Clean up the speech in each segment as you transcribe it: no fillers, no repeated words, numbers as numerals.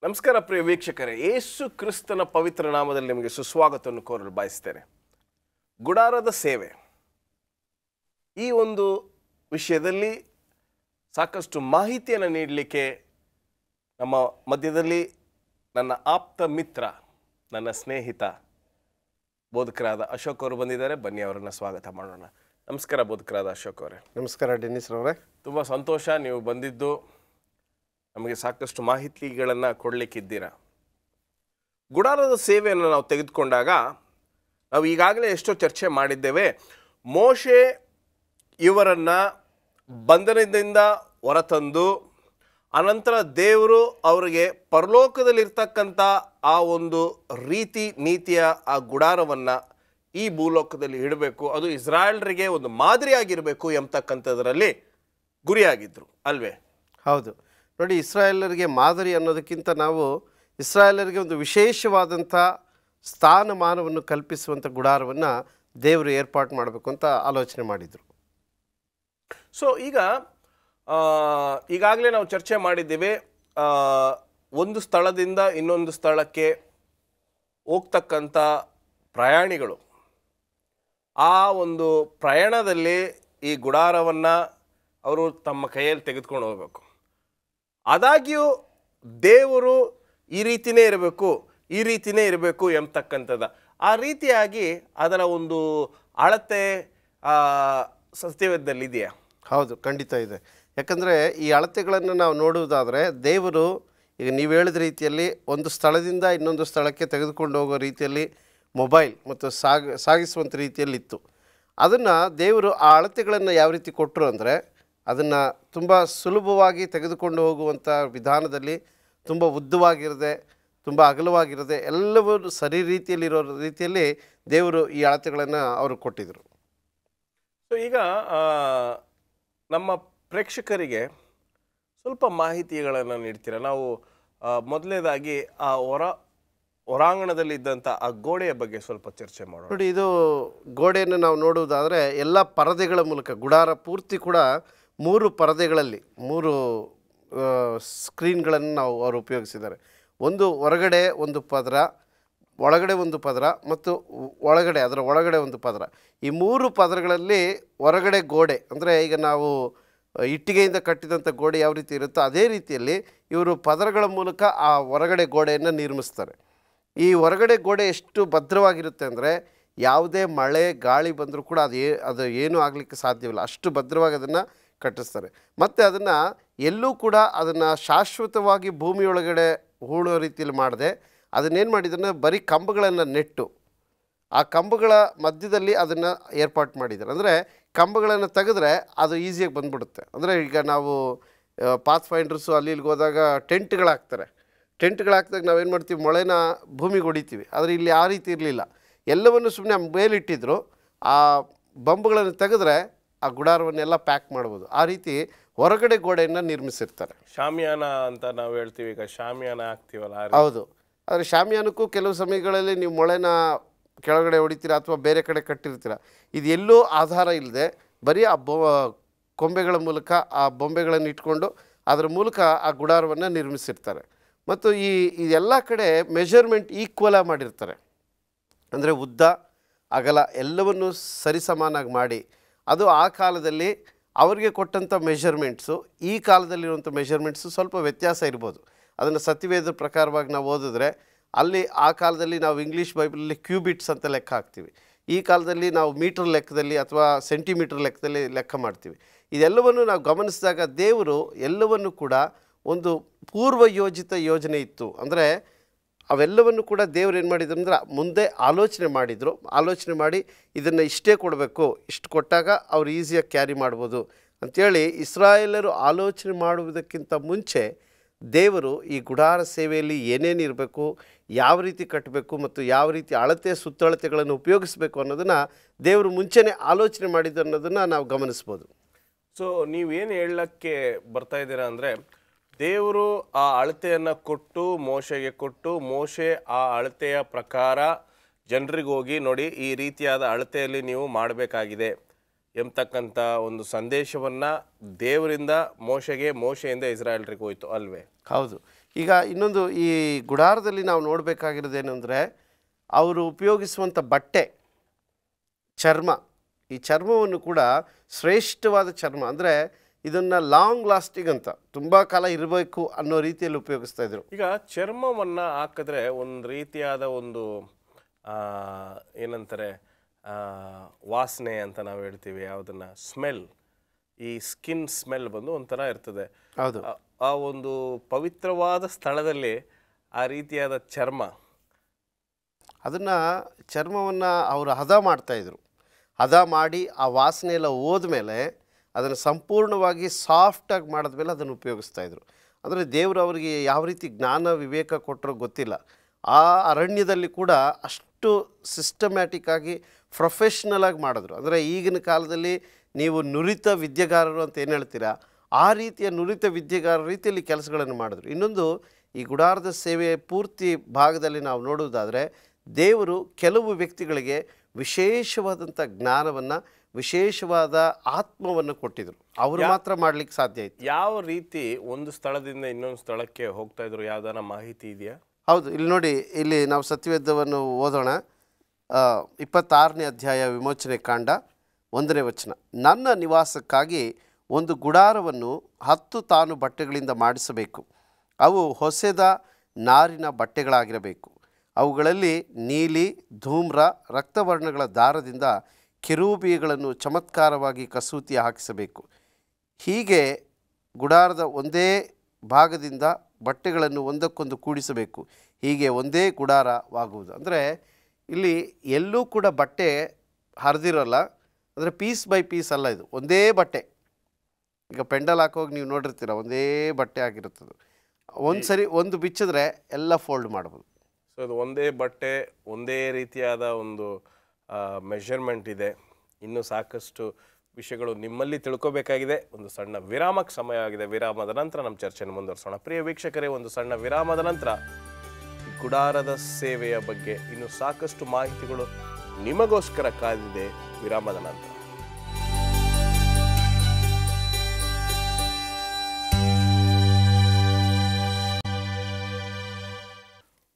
ನಮಸ್ಕಾರ ಪ್ರಿಯ ವೀಕ್ಷಕರೇ, ಯೇಸು ಕ್ರಿಸ್ತನ ಪವಿತ್ರ ನಾಮದಲ್ಲಿ ನಿಮಗೆ ಸುಸ್ವಾಗತವನ್ನು ಕೋರಲು ಬಯಸ್ತೇನೆ. ಗುಡಾರದ ಸೇವೆ ಈ ಒಂದು ವಿಷಯದಲ್ಲಿ ಸಾಕಷ್ಟು ಮಾಹಿತಿಯನ್ನು ನೀಡಲಿಕ್ಕೆ ನಮ್ಮ ಮಧ್ಯದಲ್ಲಿ ನನ್ನ ಆಪ್ತ ಮಿತ್ರ, ನನ್ನ ಸ್ನೇಹಿತ ಬೋಧಕರಾದ ಅಶೋಕ್ ಅವರು ಬಂದಿದ್ದಾರೆ. ಬನ್ನಿ ಅವರನ್ನು ಸ್ವಾಗತ ಮಾಡೋಣ. ನಮಸ್ಕಾರ ಬೋಧಕರಾದ ಅಶೋಕ್ ಅವರೇ. ನಮಸ್ಕಾರ ಡೆನಿಸ್ ಅವರೇ. ತುಂಬ ಸಂತೋಷ ನೀವು ಬಂದಿದ್ದು, ನಮಗೆ ಸಾಕಷ್ಟು ಮಾಹಿತಿಗಳನ್ನು ಕೊಡಲಿಕ್ಕಿದ್ದೀರಾ. ಗುಡಾರದ ಸೇವೆಯನ್ನು ನಾವು ತೆಗೆದುಕೊಂಡಾಗ ನಾವು ಈಗಾಗಲೇ ಎಷ್ಟೋ ಚರ್ಚೆ ಮಾಡಿದ್ದೇವೆ. ಮೋಶೆ ಇವರನ್ನು ಬಂಧನದಿಂದ ಹೊರತಂದು ಅನಂತರ ದೇವರು ಅವರಿಗೆ ಪರಲೋಕದಲ್ಲಿರ್ತಕ್ಕಂಥ ಆ ಒಂದು ರೀತಿ ನೀತಿಯ ಆ ಗುಡಾರವನ್ನು ಈ ಭೂಲೋಕದಲ್ಲಿ ಇಡಬೇಕು, ಅದು ಇಸ್ರಾಯೇಲರಿಗೆ ಒಂದು ಮಾದರಿಯಾಗಿರಬೇಕು ಎಂಬತಕ್ಕಂಥದ್ರಲ್ಲಿ ಗುರಿಯಾಗಿದ್ದರು ಅಲ್ವೇ? ಹೌದು ನೋಡಿ, ಇಸ್ರಾಯೇಲರಿಗೆ ಮಾದರಿ ಅನ್ನೋದಕ್ಕಿಂತ ನಾವು ಇಸ್ರಾಯೇಲರಿಗೆ ಒಂದು ವಿಶೇಷವಾದಂಥ ಸ್ಥಾನಮಾನವನ್ನು ಕಲ್ಪಿಸುವಂಥ ಗುಡಾರವನ್ನು ದೇವರು ಏರ್ಪಾಡು ಮಾಡಬೇಕು ಅಂತ ಆಲೋಚನೆ ಮಾಡಿದರು. ಸೊ ಈಗಾಗಲೇ ನಾವು ಚರ್ಚೆ ಮಾಡಿದ್ದೇವೆ, ಒಂದು ಸ್ಥಳದಿಂದ ಇನ್ನೊಂದು ಸ್ಥಳಕ್ಕೆ ಹೋಗ್ತಕ್ಕಂಥ ಪ್ರಯಾಣಿಗಳು ಆ ಒಂದು ಪ್ರಯಾಣದಲ್ಲಿ ಈ ಗುಡಾರವನ್ನು ಅವರು ತಮ್ಮ ಕೈಯಲ್ಲಿ ತೆಗೆದುಕೊಂಡು ಹೋಗಬೇಕು. ಆದಾಗ್ಯೂ ದೇವರು ಈ ರೀತಿಯೇ ಇರಬೇಕು ಎಂಬತಕ್ಕಂಥದ್ದು ಆ ರೀತಿಯಾಗಿ ಅದರ ಒಂದು ಅಳತೆ ಸತ್ಯವೇದದಲ್ಲಿದೆಯಾ? ಹೌದು, ಖಂಡಿತ ಇದೆ. ಯಾಕಂದರೆ ಈ ಅಳತೆಗಳನ್ನು ನಾವು ನೋಡುವುದಾದರೆ ದೇವರು ಈಗ ನೀವು ಹೇಳಿದ ರೀತಿಯಲ್ಲಿ ಒಂದು ಸ್ಥಳದಿಂದ ಇನ್ನೊಂದು ಸ್ಥಳಕ್ಕೆ ತೆಗೆದುಕೊಂಡು ಹೋಗೋ ರೀತಿಯಲ್ಲಿ ಮೊಬೈಲ್ ಮತ್ತು ಸಾಗಿಸುವಂಥ ರೀತಿಯಲ್ಲಿತ್ತು. ಅದನ್ನು ದೇವರು ಆ ಅಳತೆಗಳನ್ನು ಯಾವ ರೀತಿ ಕೊಟ್ಟರು ಅಂದರೆ ಅದನ್ನು ತುಂಬ ಸುಲಭವಾಗಿ ತೆಗೆದುಕೊಂಡು ಹೋಗುವಂಥ ವಿಧಾನದಲ್ಲಿ ತುಂಬ ಉದ್ದವಾಗಿರದೆ, ತುಂಬ ಅಗಲವಾಗಿರದೆ, ಎಲ್ಲವೂ ಸರಿ ರೀತಿಯಲ್ಲಿರೋ ರೀತಿಯಲ್ಲಿ ದೇವರು ಈ ಅಳತೆಗಳನ್ನು ಅವರು ಕೊಟ್ಟಿದ್ದರು. ಸೊ ಈಗ ನಮ್ಮ ಪ್ರೇಕ್ಷಕರಿಗೆ ಸ್ವಲ್ಪ ಮಾಹಿತಿಗಳನ್ನು ನೀಡ್ತೀರಾ? ನಾವು ಮೊದಲನೇದಾಗಿ ಆ ಹೊರಾಂಗಣದಲ್ಲಿ ಇದ್ದಂಥ ಆ ಗೋಡೆಯ ಬಗ್ಗೆ ಸ್ವಲ್ಪ ಚರ್ಚೆ ಮಾಡೋಣ. ನೋಡಿ, ಇದು ಗೋಡೆಯನ್ನು ನಾವು ನೋಡುವುದಾದರೆ ಎಲ್ಲ ಪರದೆಗಳ ಮೂಲಕ ಗುಡಾರ ಪೂರ್ತಿ ಕೂಡ 3 ಪರದೆಗಳಲ್ಲಿ 3 ಸ್ಕ್ರೀನ್ಗಳನ್ನು ಅವರು ಉಪಯೋಗಿಸಿದ್ದಾರೆ. ಒಂದು ಹೊರಗಡೆ ಒಂದು ಪದರ, ಒಳಗಡೆ ಒಂದು ಪದರ ಮತ್ತು ಅದರ ಒಳಗಡೆ ಒಂದು ಪದರ. ಈ 3 ಪದರಗಳಲ್ಲಿ ಹೊರಗಡೆ ಗೋಡೆ ಅಂದರೆ ಈಗ ನಾವು ಇಟ್ಟಿಗೆಯಿಂದ ಕಟ್ಟಿದಂಥ ಗೋಡೆ ಯಾವ ರೀತಿ ಇರುತ್ತೋ ಅದೇ ರೀತಿಯಲ್ಲಿ ಇವರು ಪದರಗಳ ಮೂಲಕ ಆ ಹೊರಗಡೆ ಗೋಡೆಯನ್ನು ನಿರ್ಮಿಸ್ತಾರೆ. ಈ ಹೊರಗಡೆ ಗೋಡೆ ಎಷ್ಟು ಭದ್ರವಾಗಿರುತ್ತೆ ಅಂದರೆ ಯಾವುದೇ ಮಳೆ ಗಾಳಿ ಬಂದರೂ ಕೂಡ ಅದು ಏನೂ ಆಗಲಿಕ್ಕೆ ಸಾಧ್ಯವಿಲ್ಲ, ಅಷ್ಟು ಭದ್ರವಾಗಿ ಅದನ್ನು ಕಟ್ಟಿಸ್ತಾರೆ. ಮತ್ತು ಅದನ್ನು ಎಲ್ಲೂ ಕೂಡ ಅದನ್ನು ಶಾಶ್ವತವಾಗಿ ಭೂಮಿಯೊಳಗಡೆ ಹೂಳೋ ರೀತಿಯಲ್ಲಿ ಮಾಡದೆ ಅದನ್ನೇನು ಮಾಡಿದ್ರೆ ಬರೀ ಕಂಬಗಳನ್ನು ನೆಟ್ಟು ಆ ಕಂಬಗಳ ಮಧ್ಯದಲ್ಲಿ ಅದನ್ನು ಏರ್ಪಾಡು ಮಾಡಿದ್ದಾರೆ. ಅಂದರೆ ಕಂಬಗಳನ್ನು ತೆಗೆದ್ರೆ ಅದು ಈಸಿಯಾಗಿ ಬಂದ್ಬಿಡುತ್ತೆ. ಅಂದರೆ ಈಗ ನಾವು ಪಾತ್ ಫೈಂಡರ್ಸು ಅಲ್ಲಿ ಇಲ್ಲಿಗೆ ಹೋದಾಗ ಟೆಂಟ್ಗಳಾಕ್ದಾಗ ನಾವೇನು ಮಾಡ್ತೀವಿ, ಮೊಳೆನ ಭೂಮಿಗೆ ಹೊಡಿತೀವಿ. ಆದರೆ ಇಲ್ಲಿ ಆ ರೀತಿ ಇರಲಿಲ್ಲ, ಎಲ್ಲವನ್ನು ಸುಮ್ಮನೆ ಮೇಲಿಟ್ಟಿದ್ರು. ಆ ಬಂಬುಗಳನ್ನು ತೆಗೆದ್ರೆ ಆ ಗುಡಾರವನ್ನೆಲ್ಲ ಪ್ಯಾಕ್ ಮಾಡ್ಬೋದು. ಆ ರೀತಿ ಹೊರಗಡೆ ಗೋಡೆಯನ್ನು ನಿರ್ಮಿಸಿರ್ತಾರೆ. ಶಾಮಿಯಾನ ಅಂತ ನಾವು ಹೇಳ್ತೀವಿ, ಈಗ ಶಾಮಿಯಾನ ಹಾಕ್ತೀವಲ್ಲ. ಹೌದು, ಆದರೆ ಶಾಮಿಯಾನಕ್ಕೂ ಕೆಲವು ಸಮಯಗಳಲ್ಲಿ ನೀವು ಮೊಳೆನ ಕೆಳಗಡೆ ಹೊಡಿತೀರ ಅಥವಾ ಬೇರೆ ಕಡೆ ಕಟ್ಟಿರ್ತೀರ. ಇದು ಎಲ್ಲೂ ಆಧಾರ ಇಲ್ಲದೆ ಬರೀ ಆ ಕೊಂಬೆಗಳ ಮೂಲಕ ಆ ಬೊಂಬೆಗಳನ್ನು ಇಟ್ಕೊಂಡು ಅದರ ಮೂಲಕ ಆ ಗುಡಾರವನ್ನು ನಿರ್ಮಿಸಿರ್ತಾರೆ. ಮತ್ತು ಇದೆಲ್ಲ ಕಡೆ ಮೆಷರ್ಮೆಂಟ್ ಈಕ್ವಲಾಗಿ ಮಾಡಿರ್ತಾರೆ. ಅಂದರೆ ಉದ್ದ ಅಗಲ ಎಲ್ಲವನ್ನು ಸರಿಸಮಾನಾಗಿ ಮಾಡಿ, ಅದು ಆ ಕಾಲದಲ್ಲಿ ಅವರಿಗೆ ಕೊಟ್ಟಂಥ ಮೆಷರ್ಮೆಂಟ್ಸು ಈ ಕಾಲದಲ್ಲಿರುವಂಥ ಮೆಷರ್ಮೆಂಟ್ಸು ಸ್ವಲ್ಪ ವ್ಯತ್ಯಾಸ ಇರ್ಬೋದು. ಅದನ್ನು ಸತ್ಯವೇದ ಪ್ರಕಾರವಾಗಿ ನಾವು ಓದಿದ್ರೆ ಅಲ್ಲಿ ಆ ಕಾಲದಲ್ಲಿ ನಾವು ಇಂಗ್ಲೀಷ್ ಬೈಬಲಲ್ಲಿ ಕ್ಯೂಬಿಟ್ಸ್ ಅಂತ ಲೆಕ್ಕ ಹಾಕ್ತೀವಿ, ಈ ಕಾಲದಲ್ಲಿ ನಾವು ಮೀಟರ್ ಲೆಕ್ಕದಲ್ಲಿ ಅಥವಾ ಸೆಂಟಿಮೀಟರ್ ಲೆಕ್ಕದಲ್ಲಿ ಲೆಕ್ಕ ಮಾಡ್ತೀವಿ. ಇದೆಲ್ಲವನ್ನು ನಾವು ಗಮನಿಸಿದಾಗ ದೇವರು ಎಲ್ಲವನ್ನು ಕೂಡ ಒಂದು ಪೂರ್ವ ಯೋಜಿತ ಯೋಜನೆ ಇತ್ತು. ಅಂದರೆ ಅವೆಲ್ಲವನ್ನು ಕೂಡ ದೇವರು ಏನು ಮಾಡಿದ್ರು ಅಂದರೆ ಮುಂದೆ ಆಲೋಚನೆ ಮಾಡಿ ಇದನ್ನು ಇಷ್ಟೇ ಕೊಡಬೇಕು, ಇಷ್ಟು ಕೊಟ್ಟಾಗ ಅವ್ರು ಈಸಿಯಾಗಿ ಕ್ಯಾರಿ ಮಾಡ್ಬೋದು ಅಂಥೇಳಿ ಇಸ್ರಾಯೇಲರು ಆಲೋಚನೆ ಮಾಡುವುದಕ್ಕಿಂತ ಮುಂಚೆ ದೇವರು ಈ ಗುಡಾರ ಸೇವೆಯಲ್ಲಿ ಏನೇನು ಇರಬೇಕು, ಯಾವ ರೀತಿ ಕಟ್ಟಬೇಕು ಮತ್ತು ಯಾವ ರೀತಿ ಅಳತೆ ಸುತ್ತಳತೆಗಳನ್ನು ಉಪಯೋಗಿಸಬೇಕು ಅನ್ನೋದನ್ನು ದೇವರು ಮುಂಚೆನೇ ಆಲೋಚನೆ ಮಾಡಿದ್ದು ಅನ್ನೋದನ್ನು ನಾವು ಗಮನಿಸ್ಬೋದು. ಸೊ ನೀವೇನು ಹೇಳಕ್ಕೆ ಬರ್ತಾ ಇದ್ದೀರಾ ಅಂದರೆ ದೇವರು ಆ ಅಳತೆಯನ್ನು ಕೊಟ್ಟು ಮೋಶೆ ಆ ಅಳತೆಯ ಪ್ರಕಾರ ಜನರಿಗೆ ಹೋಗಿ ನೋಡಿ ಈ ರೀತಿಯಾದ ಅಳತೆಯಲ್ಲಿ ನೀವು ಮಾಡಬೇಕಾಗಿದೆ ಎಂಬತಕ್ಕಂಥ ಒಂದು ಸಂದೇಶವನ್ನು ದೇವರಿಂದ ಮೋಶೆಯಿಂದ ಇಸ್ರಾಯೇಲರಿಗೆ ಹೋಯಿತು ಅಲ್ವೇ? ಹೌದು. ಈಗ ಇನ್ನೊಂದು ಈ ಗುಡಾರದಲ್ಲಿ ನಾವು ನೋಡಬೇಕಾಗಿರೋದೇನು ಅಂದರೆ ಅವರು ಉಪಯೋಗಿಸುವಂಥ ಬಟ್ಟೆ, ಚರ್ಮ, ಈ ಚರ್ಮವನ್ನು ಕೂಡ ಶ್ರೇಷ್ಠವಾದ ಚರ್ಮ, ಅಂದರೆ ಇದನ್ನು ಲಾಂಗ್ ಲಾಸ್ಟಿಂಗ್ ಅಂತ ತುಂಬ ಕಾಲ ಇರಬೇಕು ಅನ್ನೋ ರೀತಿಯಲ್ಲಿ ಉಪಯೋಗಿಸ್ತಾ ಇದ್ರು. ಈಗ ಚರ್ಮವನ್ನು ಹಾಕಿದ್ರೆ ಒಂದು ರೀತಿಯಾದ ಒಂದು ಏನಂತಾರೆ ವಾಸನೆ ಅಂತ ನಾವು ಹೇಳ್ತೀವಿ, ಯಾವುದನ್ನು ಸ್ಮೆಲ್, ಈ ಸ್ಕಿನ್ ಸ್ಮೆಲ್ ಬಂದು ಒಂಥರ ಇರ್ತದೆ. ಹೌದು, ಆ ಒಂದು ಪವಿತ್ರವಾದ ಸ್ಥಳದಲ್ಲಿ ಆ ರೀತಿಯಾದ ಚರ್ಮ, ಅದನ್ನು ಚರ್ಮವನ್ನು ಅವರು ಹದ ಮಾಡ್ತಾಯಿದ್ರು. ಹದ ಮಾಡಿ ಆ ವಾಸನೆ ಎಲ್ಲ ಹೋದ್ಮೇಲೆ ಅದನ್ನು ಸಂಪೂರ್ಣವಾಗಿ ಸಾಫ್ಟಾಗಿ ಮಾಡಿದ್ಮೇಲೆ ಅದನ್ನು ಉಪಯೋಗಿಸ್ತಾಯಿದ್ರು. ಅಂದರೆ ದೇವರು ಅವರಿಗೆ ಯಾವ ರೀತಿ ಜ್ಞಾನ ವಿವೇಕ ಕೊಟ್ಟರೋ ಗೊತ್ತಿಲ್ಲ. ಆ ಅರಣ್ಯದಲ್ಲಿ ಕೂಡ ಅಷ್ಟು ಸಿಸ್ಟಮ್ಯಾಟಿಕ್ಕಾಗಿ ಪ್ರೊಫೆಷ್ನಲಾಗಿ ಮಾಡಿದ್ರು. ಅಂದರೆ ಈಗಿನ ಕಾಲದಲ್ಲಿ ನೀವು ನುರಿತ ವಿದ್ಯೆಗಾರರು ಅಂತ ಏನು ಹೇಳ್ತೀರಾ, ಆ ರೀತಿಯ ನುರಿತ ವಿದ್ಯೆಗಾರರ ರೀತಿಯಲ್ಲಿ ಕೆಲಸಗಳನ್ನು ಮಾಡಿದ್ರು. ಇನ್ನೊಂದು, ಈ ಗುಡಾರದ ಸೇವೆಯ ಪೂರ್ತಿ ಭಾಗದಲ್ಲಿ ನಾವು ನೋಡುವುದಾದರೆ ದೇವರು ಕೆಲವು ವ್ಯಕ್ತಿಗಳಿಗೆ ವಿಶೇಷವಾದಂಥ ಜ್ಞಾನವನ್ನು, ವಿಶೇಷವಾದ ಆತ್ಮವನ್ನು ಕೊಟ್ಟಿದ್ರು. ಅವರು ಮಾತ್ರ ಮಾಡಲಿಕ್ಕೆ ಸಾಧ್ಯ ಇತ್ತು. ಯಾವ ರೀತಿ ಒಂದು ಸ್ಥಳದಿಂದ ಇನ್ನೊಂದು ಸ್ಥಳಕ್ಕೆ ಹೋಗ್ತಾ ಇದ್ರು, ಯಾವ್ದಾನ ಮಾಹಿತಿ ಇದೆಯಾ? ಹೌದು, ಇಲ್ಲಿ ನೋಡಿ, ಇಲ್ಲಿ ನಾವು ಸತ್ಯವೇದವನ್ನು ಓದೋಣ. 26ನೇ ಅಧ್ಯಾಯ ವಿಮೋಚನೆ ಕಾಂಡ 1ನೇ ವಚನ. ನನ್ನ ನಿವಾಸಕ್ಕಾಗಿ ಒಂದು ಗುಡಾರವನ್ನು 10 ತಾನು ಬಟ್ಟೆಗಳಿಂದ ಮಾಡಿಸಬೇಕು. ಅವು ಹೊಸೆದ ನಾರಿನ ಬಟ್ಟೆಗಳಾಗಿರಬೇಕು. ಅವುಗಳಲ್ಲಿ ನೀಲಿ, ಧೂಮ್ರ, ರಕ್ತವರ್ಣಗಳ ದಾರದಿಂದ ಕೆರೂಬಿಗಳನ್ನು ಚಮತ್ಕಾರವಾಗಿ ಕಸೂತಿ ಹಾಕಿಸಬೇಕು. ಹೀಗೆ ಗುಡಾರದ ಒಂದೇ ಭಾಗದಿಂದ ಬಟ್ಟೆಗಳನ್ನು ಒಂದಕ್ಕೊಂದು ಕೂಡಿಸಬೇಕು. ಹೀಗೆ ಒಂದೇ ಗುಡಾರವಾಗುವುದು. ಅಂದರೆ ಇಲ್ಲಿ ಎಲ್ಲೂ ಕೂಡ ಬಟ್ಟೆ ಹರಿದಿರೋಲ್ಲ, ಅಂದರೆ ಪೀಸ್ ಬೈ ಪೀಸ್ ಅಲ್ಲ, ಇದು ಒಂದೇ ಬಟ್ಟೆ. ಈಗ ಪೆಂಡಲ್ ಹಾಕೋಗಿ ನೀವು ನೋಡಿರ್ತೀರ, ಒಂದೇ ಬಟ್ಟೆ ಆಗಿರುತ್ತದೆ. ಒಂದು ಸರಿ ಒಂದು ಬಿಚ್ಚಿದ್ರೆ ಎಲ್ಲ ಫೋಲ್ಡ್ ಮಾಡ್ಬೋದು. ಸೊ ಅದು ಒಂದೇ ಬಟ್ಟೆ, ಒಂದೇ ರೀತಿಯಾದ ಒಂದು ಮೆಷರ್ಮೆಂಟ್ ಇದೆ. ಇನ್ನೂ ಸಾಕಷ್ಟು ವಿಷಯಗಳು ನಿಮ್ಮಲ್ಲಿ ತಿಳ್ಕೋಬೇಕಾಗಿದೆ. ಒಂದು ಸಣ್ಣ ವಿರಾಮಕ್ಕೆ ಸಮಯ ಆಗಿದೆ. ವಿರಾಮದ ನಂತರ ನಮ್ಮ ಚರ್ಚೆಯನ್ನು ಮುಂದುವರಿಸೋಣ. ಪ್ರಿಯ ವೀಕ್ಷಕರೇ, ಒಂದು ಸಣ್ಣ ವಿರಾಮದ ನಂತರ ಗುಡಾರದ ಸೇವೆಯ ಬಗ್ಗೆ ಇನ್ನು ಸಾಕಷ್ಟು ಮಾಹಿತಿಗಳು ನಿಮಗೋಸ್ಕರ ಕಾದಿದೆ. ವಿರಾಮದ ನಂತರ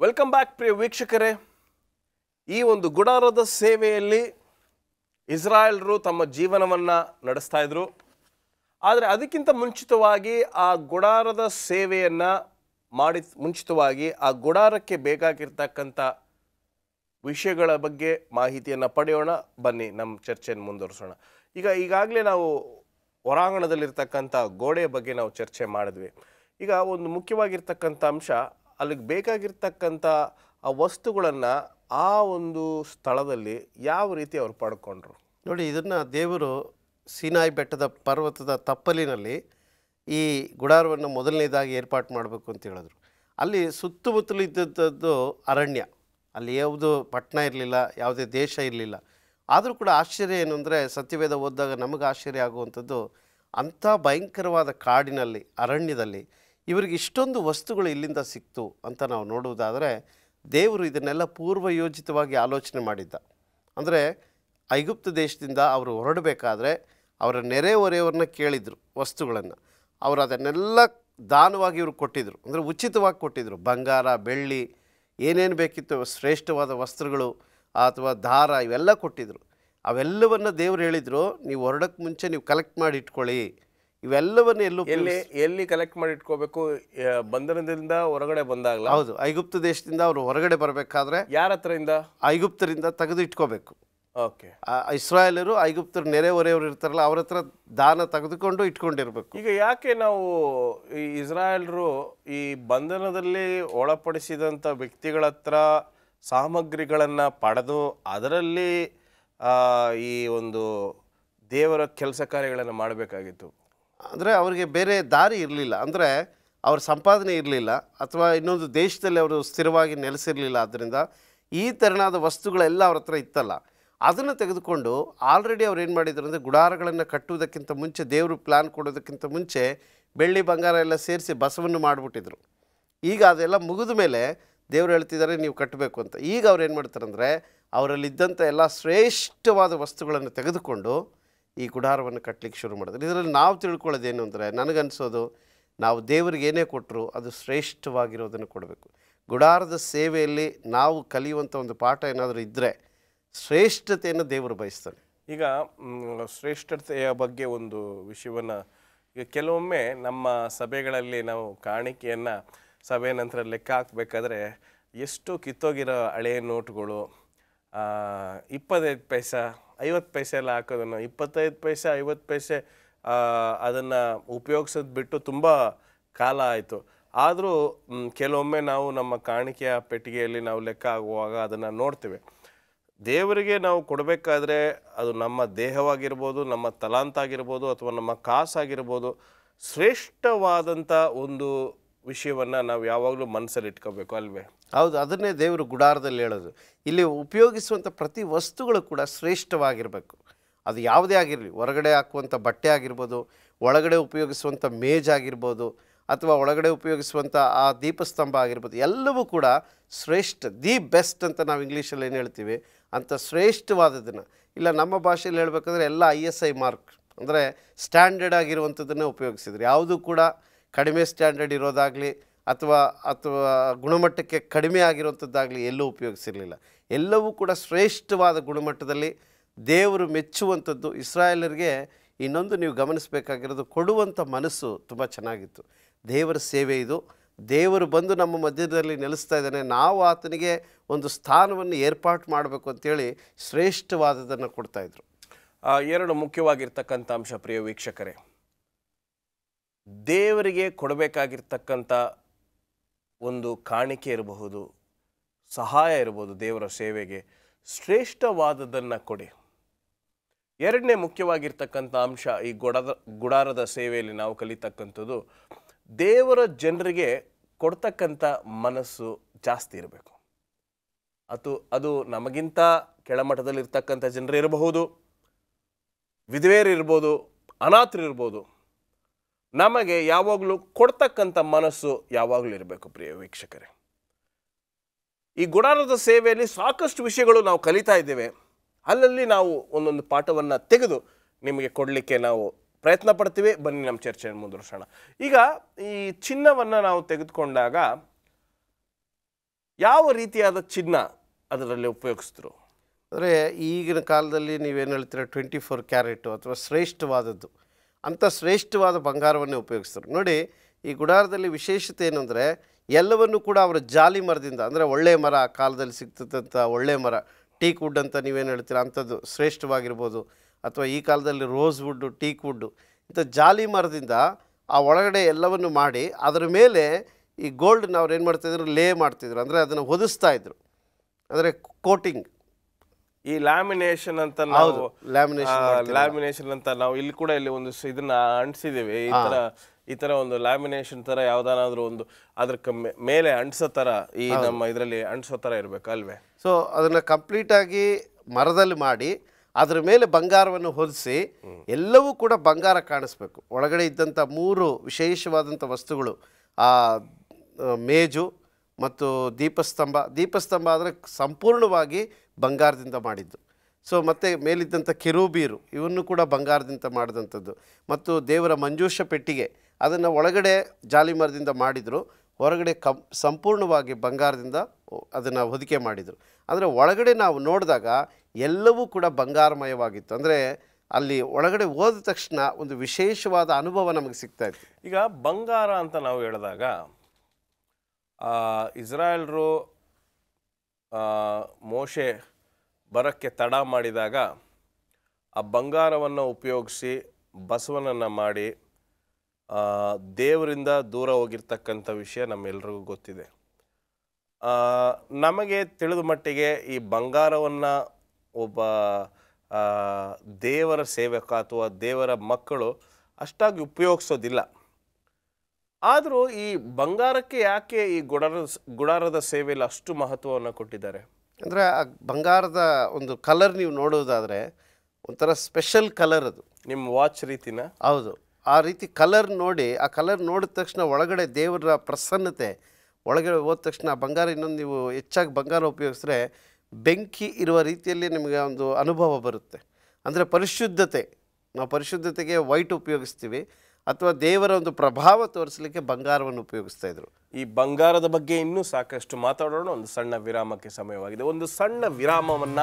ವೆಲ್ಕಮ್ ಬ್ಯಾಕ್ ಪ್ರಿಯ ವೀಕ್ಷಕರೇ. ಈ ಒಂದು ಗುಡಾರದ ಸೇವೆಯಲ್ಲಿ ಇಸ್ರಾಯೇಲ್ರು ತಮ್ಮ ಜೀವನವನ್ನು ನಡೆಸ್ತಾ ಇದ್ರು. ಆದರೆ ಅದಕ್ಕಿಂತ ಮುಂಚಿತವಾಗಿ ಆ ಗುಡಾರದ ಸೇವೆಯನ್ನು ಮುಂಚಿತವಾಗಿ ಆ ಗುಡಾರಕ್ಕೆ ಬೇಕಾಗಿರ್ತಕ್ಕಂಥ ವಿಷಯಗಳ ಬಗ್ಗೆ ಮಾಹಿತಿಯನ್ನು ಪಡೆಯೋಣ. ಬನ್ನಿ ನಮ್ಮ ಚರ್ಚೆಯನ್ನು ಮುಂದುವರಿಸೋಣ. ಈಗಾಗಲೇ ನಾವು ಹೊರಾಂಗಣದಲ್ಲಿರ್ತಕ್ಕಂಥ ಗೋಡೆಯ ಬಗ್ಗೆ ನಾವು ಚರ್ಚೆ ಮಾಡಿದ್ವಿ. ಈಗ ಒಂದು ಮುಖ್ಯವಾಗಿರ್ತಕ್ಕಂಥ ಅಂಶ, ಅಲ್ಲಿಗೆ ಬೇಕಾಗಿರ್ತಕ್ಕಂಥ ಆ ವಸ್ತುಗಳನ್ನು ಆ ಒಂದು ಸ್ಥಳದಲ್ಲಿ ಯಾವ ರೀತಿ ಅವರು ಪಡ್ಕೊಂಡ್ರು ನೋಡಿ. ಇದನ್ನು ದೇವರು ಸೀನಾಯಿ ಬೆಟ್ಟದ ಪರ್ವತದ ತಪ್ಪಲಿನಲ್ಲಿ ಈ ಗುಡಾರವನ್ನು ಮೊದಲನೇದಾಗಿ ಏರ್ಪಾಡು ಮಾಡಬೇಕು ಅಂತ ಹೇಳಿದ್ರು. ಅಲ್ಲಿ ಸುತ್ತಮುತ್ತಲು ಇದ್ದದ್ದು ಅರಣ್ಯ, ಅಲ್ಲಿ ಯಾವುದು ಪಟ್ಟಣ ಇರಲಿಲ್ಲ, ಯಾವುದೇ ದೇಶ ಇರಲಿಲ್ಲ. ಆದರೂ ಕೂಡ ಆಶ್ಚರ್ಯ ಏನು ಅಂದರೆ, ಸತ್ಯವೇದ ಓದಿದಾಗ ನಮಗೆ ಆಶ್ಚರ್ಯ ಆಗುವಂಥದ್ದು, ಅಂಥ ಭಯಂಕರವಾದ ಕಾಡಿನಲ್ಲಿ, ಅರಣ್ಯದಲ್ಲಿ ಇವರಿಗೆ ಇಷ್ಟೊಂದು ವಸ್ತುಗಳು ಇಲ್ಲಿಂದ ಸಿಕ್ತು ಅಂತ ನಾವು ನೋಡುವುದಾದರೆ, ದೇವರು ಇದನ್ನೆಲ್ಲ ಪೂರ್ವಯೋಜಿತವಾಗಿ ಆಲೋಚನೆ ಮಾಡಿದ್ದ. ಅಂದರೆ ಐಗುಪ್ತ ದೇಶದಿಂದ ಅವರು ಹೊರಡಬೇಕಾದ್ರೆ ಅವರ ನೆರೆಹೊರೆಯವ್ರನ್ನ ಕೇಳಿದರು ವಸ್ತುಗಳನ್ನು. ಅವರು ಅದನ್ನೆಲ್ಲ ದಾನವಾಗಿ ಇವರು ಕೊಟ್ಟಿದ್ದರು, ಅಂದರೆ ಉಚಿತವಾಗಿ ಕೊಟ್ಟಿದ್ದರು. ಬಂಗಾರ, ಬೆಳ್ಳಿ, ಏನೇನು ಬೇಕಿತ್ತು, ಶ್ರೇಷ್ಠವಾದ ವಸ್ತ್ರಗಳು ಅಥವಾ ದಾರ, ಇವೆಲ್ಲ ಕೊಟ್ಟಿದ್ದರು. ಅವೆಲ್ಲವನ್ನು ದೇವರು ಹೇಳಿದರು, ನೀವು ಹೊರಡೋಕ್ಕೆ ಮುಂಚೆ ನೀವು ಕಲೆಕ್ಟ್ ಮಾಡಿ ಇಟ್ಕೊಳ್ಳಿ. ಇವೆಲ್ಲವನ್ನು ಎಲ್ಲಿ ಕಲೆಕ್ಟ್ ಮಾಡಿ ಇಟ್ಕೋಬೇಕು? ಬಂಧನದಿಂದ ಹೊರಗಡೆ ಬಂದಾಗಲ್ಲ. ಹೌದು, ಐಗುಪ್ತ ದೇಶದಿಂದ ಅವರು ಹೊರಗಡೆ ಬರಬೇಕಾದ್ರೆ ಯಾರ ಹತ್ರದಿಂದ? ಐಗುಪ್ತರಿಂದ ತೆಗೆದು ಇಟ್ಕೋಬೇಕು. ಓಕೆ, ಇಸ್ರಾಯೇಲರು ಐಗುಪ್ತರು ನೆರೆಹೊರೆಯವರು ಇರ್ತಾರಲ್ಲ, ಅವ್ರ ಹತ್ರ ದಾನ ತೆಗೆದುಕೊಂಡು ಇಟ್ಕೊಂಡಿರ್ಬೇಕು. ಈಗ ಯಾಕೆ ನಾವು ಈ ಇಸ್ರಾಯೇಲ್ರು ಈ ಬಂಧನದಲ್ಲಿ ಒಳಪಡಿಸಿದಂಥ ವ್ಯಕ್ತಿಗಳ ಹತ್ರ ಸಾಮಗ್ರಿಗಳನ್ನು ಪಡೆದು ಅದರಲ್ಲಿ ಈ ಒಂದು ದೇವರ ಕೆಲಸ ಕಾರ್ಯಗಳನ್ನು ಮಾಡಬೇಕಾಗಿತ್ತು? ಅಂದರೆ ಅವರಿಗೆ ಬೇರೆ ದಾರಿ ಇರಲಿಲ್ಲ. ಅಂದರೆ ಅವ್ರ ಸಂಪಾದನೆ ಇರಲಿಲ್ಲ, ಅಥವಾ ಇನ್ನೊಂದು ದೇಶದಲ್ಲಿ ಅವರು ಸ್ಥಿರವಾಗಿ ನೆಲೆಸಿರಲಿಲ್ಲ. ಆದ್ದರಿಂದ ಈ ತೆರನಾದ ವಸ್ತುಗಳೆಲ್ಲ ಅವ್ರ ಹತ್ರ ಇತ್ತಲ್ಲ, ಅದನ್ನು ತೆಗೆದುಕೊಂಡು ಆಲ್ರೆಡಿ ಅವ್ರು ಏನು ಮಾಡಿದ್ರು ಅಂದರೆ, ಗುಡಾರಗಳನ್ನು ಕಟ್ಟುವುದಕ್ಕಿಂತ ಮುಂಚೆ, ದೇವರು ಪ್ಲ್ಯಾನ್ ಕೊಡೋದಕ್ಕಿಂತ ಮುಂಚೆ ಬೆಳ್ಳಿ ಬಂಗಾರ ಎಲ್ಲ ಸೇರಿಸಿ ಬಸವನ್ನು ಮಾಡಿಬಿಟ್ಟಿದ್ರು. ಈಗ ಅದೆಲ್ಲ ಮುಗಿದ ಮೇಲೆ ದೇವರು ಹೇಳ್ತಿದ್ದಾರೆ ನೀವು ಕಟ್ಟಬೇಕು ಅಂತ. ಈಗ ಅವ್ರು ಏನು ಮಾಡ್ತಾರೆ ಅಂದರೆ, ಅವರಲ್ಲಿದ್ದಂಥ ಎಲ್ಲ ಶ್ರೇಷ್ಠವಾದ ವಸ್ತುಗಳನ್ನು ತೆಗೆದುಕೊಂಡು ಈ ಗುಡಾರವನ್ನು ಕಟ್ಟಲಿಕ್ಕೆ ಶುರು ಮಾಡಿದ್ರು. ಇದರಲ್ಲಿ ನಾವು ತಿಳ್ಕೊಳ್ಳೋದೇನು ಅಂದರೆ, ನನಗನ್ಸೋದು, ನಾವು ದೇವರಿಗೆ ಏನೇ ಕೊಟ್ಟರು ಅದು ಶ್ರೇಷ್ಠವಾಗಿರೋದನ್ನು ಕೊಡಬೇಕು. ಗುಡಾರದ ಸೇವೆಯಲ್ಲಿ ನಾವು ಕಲಿಯುವಂಥ ಒಂದು ಪಾಠ ಏನಾದರೂ ಇದ್ದರೆ ಶ್ರೇಷ್ಠತೆಯನ್ನು ದೇವರು ಬಯಸ್ತಾನೆ. ಈಗ ಶ್ರೇಷ್ಠತೆಯ ಬಗ್ಗೆ ಒಂದು ವಿಷಯವನ್ನು, ಈಗ ಕೆಲವೊಮ್ಮೆ ನಮ್ಮ ಸಭೆಗಳಲ್ಲಿ ನಾವು ಕಾಣಿಕೆಯನ್ನು ಸಭೆ ನಂತರ ಲೆಕ್ಕ ಹಾಕಬೇಕಾದ್ರೆ ಎಷ್ಟು ಕಿತ್ತೋಗಿರೋ ಹಳೆಯ ನೋಟುಗಳು, 25 ಪೈಸೆ 50 ಪೈಸೆ ಎಲ್ಲ ಹಾಕೋದನ್ನು, 25 ಪೈಸೆ 50 ಪೈಸೆ ಅದನ್ನು ಉಪಯೋಗಿಸೋದು ಬಿಟ್ಟು ತುಂಬ ಕಾಲ ಆಯಿತು. ಆದರೂ ಕೆಲವೊಮ್ಮೆ ನಾವು ನಮ್ಮ ಕಾಣಿಕೆಯ ಪೆಟ್ಟಿಗೆಯಲ್ಲಿ ನಾವು ಲೆಕ್ಕ ಆಗುವಾಗ ಅದನ್ನು ನೋಡ್ತೇವೆ. ದೇವರಿಗೆ ನಾವು ಕೊಡಬೇಕಾದ್ರೆ ಅದು ನಮ್ಮ ದೇಹವಾಗಿರ್ಬೋದು, ನಮ್ಮ ತಲಾಂತ ಆಗಿರ್ಬೋದು, ಅಥವಾ ನಮ್ಮ ಕಾಸಾಗಿರ್ಬೋದು, ಶ್ರೇಷ್ಠವಾದಂಥ ಒಂದು ವಿಷಯವನ್ನು ನಾವು ಯಾವಾಗಲೂ ಮನಸ್ಸಲ್ಲಿ ಇಟ್ಕೋಬೇಕು ಅಲ್ವೇ? ಹೌದು, ಅದನ್ನೇ ದೇವರು ಗುಡಾರದಲ್ಲಿ ಹೇಳೋದು. ಇಲ್ಲಿ ಉಪಯೋಗಿಸುವಂಥ ಪ್ರತಿ ವಸ್ತುಗಳು ಕೂಡ ಶ್ರೇಷ್ಠವಾಗಿರಬೇಕು. ಅದು ಯಾವುದೇ ಆಗಿರಲಿ, ಹೊರಗಡೆ ಹಾಕುವಂಥ ಬಟ್ಟೆ ಆಗಿರ್ಬೋದು, ಒಳಗಡೆ ಉಪಯೋಗಿಸುವಂಥ ಮೇಜಾಗಿರ್ಬೋದು, ಅಥವಾ ಒಳಗಡೆ ಉಪಯೋಗಿಸುವಂಥ ಆ ದೀಪಸ್ತಂಭ ಆಗಿರ್ಬೋದು, ಎಲ್ಲವೂ ಕೂಡ ಶ್ರೇಷ್ಠ, ದಿ ಬೆಸ್ಟ್ ಅಂತ ನಾವು ಇಂಗ್ಲೀಷಲ್ಲಿ ಏನು ಹೇಳ್ತೀವಿ ಅಂಥ ಶ್ರೇಷ್ಠವಾದದನ್ನು. ಇಲ್ಲ ನಮ್ಮ ಭಾಷೆಯಲ್ಲಿ ಹೇಳಬೇಕಾದ್ರೆ ಎಲ್ಲ ISI ಮಾರ್ಕ್ ಅಂದರೆ ಸ್ಟ್ಯಾಂಡರ್ಡ್ ಆಗಿರುವಂಥದ್ದನ್ನೇ ಉಪಯೋಗಿಸಿದ್ರು. ಯಾವುದೂ ಕೂಡ ಕಡಿಮೆ ಸ್ಟ್ಯಾಂಡರ್ಡ್ ಇರೋದಾಗಲಿ ಅಥವಾ ಗುಣಮಟ್ಟಕ್ಕೆ ಕಡಿಮೆ ಆಗಿರುವಂಥದ್ದಾಗಲಿ ಎಲ್ಲೂ ಉಪಯೋಗಿಸಿರಲಿಲ್ಲ. ಎಲ್ಲವೂ ಕೂಡ ಶ್ರೇಷ್ಠವಾದ ಗುಣಮಟ್ಟದಲ್ಲಿ ದೇವರು ಮೆಚ್ಚುವಂಥದ್ದು. ಇಸ್ರಾಯೇಲರಿಗೆ ಇನ್ನೊಂದು ನೀವು ಗಮನಿಸಬೇಕಾಗಿರೋದು, ಕೊಡುವಂಥ ಮನಸ್ಸು ತುಂಬ ಚೆನ್ನಾಗಿತ್ತು. ದೇವರ ಸೇವೆ ಇದು, ದೇವರು ಬಂದು ನಮ್ಮ ಮಧ್ಯದಲ್ಲಿ ನೆಲೆಸ್ತಾ ಇದ್ದಾನೆ, ನಾವು ಆತನಿಗೆ ಒಂದು ಸ್ಥಾನವನ್ನು ಏರ್ಪಾಟು ಮಾಡಬೇಕು ಅಂತೇಳಿ ಶ್ರೇಷ್ಠವಾದದನ್ನು ಕೊಡ್ತಾಯಿದ್ರು. ಎರಡು ಮುಖ್ಯವಾಗಿರ್ತಕ್ಕಂಥ ಅಂಶ ಪ್ರಿಯ ವೀಕ್ಷಕರೇ, ದೇವರಿಗೆ ಕೊಡಬೇಕಾಗಿರ್ತಕ್ಕಂಥ ಒಂದು ಕಾಣಿಕೆ ಇರಬಹುದು, ಸಹಾಯ ಇರಬಹುದು, ದೇವರ ಸೇವೆಗೆ ಶ್ರೇಷ್ಠವಾದದನ್ನು ಕೊಡಿ. ಎರಡನೇ ಮುಖ್ಯವಾಗಿರ್ತಕ್ಕಂಥ ಅಂಶ ಈ ಗುಡಾರದ ಸೇವೆಯಲ್ಲಿ ನಾವು ಕಲಿತಕ್ಕಂಥದ್ದು, ದೇವರ ಜನರಿಗೆ ಕೊಡ್ತಕ್ಕಂಥ ಮನಸ್ಸು ಜಾಸ್ತಿ ಇರಬೇಕು. ಅದು ನಮಗಿಂತ ಕೆಳಮಟ್ಟದಲ್ಲಿರ್ತಕ್ಕಂಥ ಜನರಿರಬಹುದು, ವಿಧವೆಯರಿರ್ಬೋದು, ಅನಾಥರಿರ್ಬೋದು, ನಮಗೆ ಯಾವಾಗಲೂ ಕೊಡ್ತಕ್ಕಂಥ ಮನಸ್ಸು ಯಾವಾಗಲೂ ಇರಬೇಕು. ಪ್ರಿಯ ವೀಕ್ಷಕರೇ, ಈ ಗುಡಾರದ ಸೇವೆಯಲ್ಲಿ ಸಾಕಷ್ಟು ವಿಷಯಗಳು ನಾವು ಕಲಿತಾ ಇದ್ದೇವೆ. ಅಲ್ಲಲ್ಲಿ ನಾವು ಒಂದೊಂದು ಪಾಠವನ್ನು ತೆಗೆದು ನಿಮಗೆ ಕೊಡಲಿಕ್ಕೆ ನಾವು ಪ್ರಯತ್ನ ಪಡ್ತೀವಿ. ಬನ್ನಿ ನಮ್ಮ ಚರ್ಚೆಯನ್ನು ಮುಂದುವರಿಸೋಣ. ಈಗ ಈ ಚಿನ್ನವನ್ನು ನಾವು ತೆಗೆದುಕೊಂಡಾಗ ಯಾವ ರೀತಿಯಾದ ಚಿನ್ನ ಅದರಲ್ಲಿ ಉಪಯೋಗಿಸಿದ್ರು? ಅಂದರೆ ಈಗಿನ ಕಾಲದಲ್ಲಿ ನೀವೇನು ಹೇಳ್ತೀರ 24 ಕ್ಯಾರೆಟು ಅಥವಾ ಶ್ರೇಷ್ಠವಾದದ್ದು, ಅಂಥ ಶ್ರೇಷ್ಠವಾದ ಬಂಗಾರವನ್ನೇ ಉಪಯೋಗಿಸ್ತಾರೆ. ನೋಡಿ, ಈ ಗುಡಾರದಲ್ಲಿ ವಿಶೇಷತೆ ಏನು ಅಂದರೆ ಎಲ್ಲವನ್ನು ಕೂಡ ಅವರ ಜಾಲಿ ಮರದಿಂದ, ಅಂದರೆ ಒಳ್ಳೆಯ ಮರ, ಆ ಕಾಲದಲ್ಲಿ ಸಿಗ್ತದಂಥ ಒಳ್ಳೆಯ ಮರ, ಟೀಕ್ ವುಡ್ ಅಂತ ನೀವೇನು ಹೇಳ್ತೀರ ಅಂಥದ್ದು ಶ್ರೇಷ್ಠವಾಗಿರ್ಬೋದು, ಅಥವಾ ಈ ಕಾಲದಲ್ಲಿ ರೋಸ್ ವುಡ್ಡು, ಟೀಕ್ ವುಡ್ಡು, ಇಂಥ ಜಾಲಿ ಮರದಿಂದ ಆ ಒಳಗಡೆ ಎಲ್ಲವನ್ನು ಮಾಡಿ ಅದರ ಮೇಲೆ ಈ ಗೋಲ್ಡನ್ನ ಅವ್ರು ಏನು ಮಾಡ್ತಾಯಿದ್ರು, ಲೇ ಮಾಡ್ತಿದ್ರು, ಅಂದರೆ ಅದನ್ನು ಹೊದಿಸ್ತಾ ಇದ್ರು, ಅಂದರೆ ಕೋಟಿಂಗ್. ಈ ಲ್ಯಾಮಿನೇಷನ್ ಅಂತ ನಾವು ಲ್ಯಾಮಿನೇಷನ್ ಅಂತ ನಾವು ಇಲ್ಲಿ ಕೂಡ ಇಲ್ಲಿ ಒಂದು ಇದನ್ನ ಅಂಟಿಸಿದ್ದೇವೆ. ಈ ತರ ಒಂದು ಲ್ಯಾಮಿನೇಷನ್ ತರ ಯಾವ್ದಾದ್ರು ಒಂದು ಅದ್ರ ಮೇಲೆ ಅಂಟಿಸೋ ತರ ಈ ನಮ್ಮ ಇದರಲ್ಲಿ ಅಂಟಿಸೋ ತರ ಇರಬೇಕು ಅಲ್ವೇ? ಸೊ ಅದನ್ನು ಕಂಪ್ಲೀಟಾಗಿ ಮರದಲ್ಲಿ ಮಾಡಿ ಅದರ ಮೇಲೆ ಬಂಗಾರವನ್ನು ಹೊದಿಸಿ ಎಲ್ಲವೂ ಕೂಡ ಬಂಗಾರ ಕಾಣಿಸ್ಬೇಕು. ಒಳಗಡೆ ಇದ್ದಂಥ 3 ವಿಶೇಷವಾದಂಥ ವಸ್ತುಗಳು, ಆ ಮೇಜು ಮತ್ತು ದೀಪಸ್ತಂಭ ಅಂದರೆ ಸಂಪೂರ್ಣವಾಗಿ ಬಂಗಾರದಿಂದ ಮಾಡಿದ್ದು. ಸೊ ಮತ್ತು ಮೇಲಿದ್ದಂಥ ಕೆರೂಬೀರು ಇವನ್ನು ಕೂಡ ಬಂಗಾರದಿಂದ ಮಾಡಿದಂಥದ್ದು. ಮತ್ತು ದೇವರ ಮಂಜೂಷ ಪೆಟ್ಟಿಗೆ ಅದನ್ನು ಒಳಗಡೆ ಜಾಲಿ ಮರದಿಂದ ಮಾಡಿದರು, ಹೊರಗಡೆ ಸಂಪೂರ್ಣವಾಗಿ ಬಂಗಾರದಿಂದ ಅದನ್ನು ಹೊದಿಕೆ ಮಾಡಿದರು. ಅಂದರೆ ಒಳಗಡೆ ನಾವು ನೋಡಿದಾಗ ಎಲ್ಲವೂ ಕೂಡ ಬಂಗಾರಮಯವಾಗಿತ್ತು. ಅಂದರೆ ಅಲ್ಲಿ ಒಳಗಡೆ ಹೋದ ತಕ್ಷಣ ಒಂದು ವಿಶೇಷವಾದ ಅನುಭವ ನಮಗೆ ಸಿಗ್ತಾಯಿತ್ತು. ಈಗ ಬಂಗಾರ ಅಂತ ನಾವು ಹೇಳಿದಾಗ ಇಸ್ರಾಯೇಲ್ರು ಮೋಶೆ ಬರೋಕ್ಕೆ ತಡ ಮಾಡಿದಾಗ ಆ ಬಂಗಾರವನ್ನು ಉಪಯೋಗಿಸಿ ಬಸವನನ್ನು ಮಾಡಿ ದೇವರಿಂದ ದೂರ ಹೋಗಿರ್ತಕ್ಕಂಥ ವಿಷಯ ನಮ್ಮೆಲ್ರಿಗೂ ಗೊತ್ತಿದೆ. ನಮಗೆ ತಿಳಿದ ಮಟ್ಟಿಗೆ ಈ ಬಂಗಾರವನ್ನು ಒಬ್ಬ ದೇವರ ಸೇವಕ ಅಥವಾ ದೇವರ ಮಕ್ಕಳು ಅಷ್ಟಾಗಿ ಉಪಯೋಗಿಸೋದಿಲ್ಲ. ಆದರೂ ಈ ಬಂಗಾರಕ್ಕೆ ಯಾಕೆ ಈ ಗುಡಾರದ ಸೇವೆಯಲ್ಲಿ ಅಷ್ಟು ಮಹತ್ವವನ್ನು ಕೊಟ್ಟಿದ್ದಾರೆ? ಅಂದರೆ ಆ ಬಂಗಾರದ ಒಂದು ಕಲರ್ ನೀವು ನೋಡೋದಾದರೆ ಒಂಥರ ಸ್ಪೆಷಲ್ ಕಲರ್ ಅದು. ನಿಮ್ಮ ವಾಚ್ ರೀತಿನ? ಹೌದು, ಆ ರೀತಿ ಕಲರ್ ನೋಡಿ, ಆ ಕಲರ್ ನೋಡಿದ ತಕ್ಷಣ ಒಳಗಡೆ ದೇವರ ಪ್ರಸನ್ನತೆ ಒಳಗಡೆ ಹೋದ ತಕ್ಷಣ ಬಂಗಾರ, ಇನ್ನೊಂದು ನೀವು ಹೆಚ್ಚಾಗಿ ಬಂಗಾರ ಉಪಯೋಗಿಸಿದ್ರೆ ಬೆಂಕಿ ಇರುವ ರೀತಿಯಲ್ಲಿ ನಿಮಗೆ ಒಂದು ಅನುಭವ ಬರುತ್ತೆ. ಅಂದರೆ ಪರಿಶುದ್ಧತೆ, ನಾವು ಪರಿಶುದ್ಧತೆಗೆ ವೈಟ್ ಉಪಯೋಗಿಸ್ತೀವಿ, ಅಥವಾ ದೇವರ ಒಂದು ಪ್ರಭಾವ ತೋರಿಸಲಿಕ್ಕೆ ಬಂಗಾರವನ್ನು ಉಪಯೋಗಿಸ್ತಾ ಇದ್ರು. ಈ ಬಂಗಾರದ ಬಗ್ಗೆ ಇನ್ನೂ ಸಾಕಷ್ಟು ಮಾತಾಡೋಣ. ಒಂದು ಸಣ್ಣ ವಿರಾಮಕ್ಕೆ ಸಮಯವಾಗಿದೆ. ಒಂದು ಸಣ್ಣ ವಿರಾಮವನ್ನ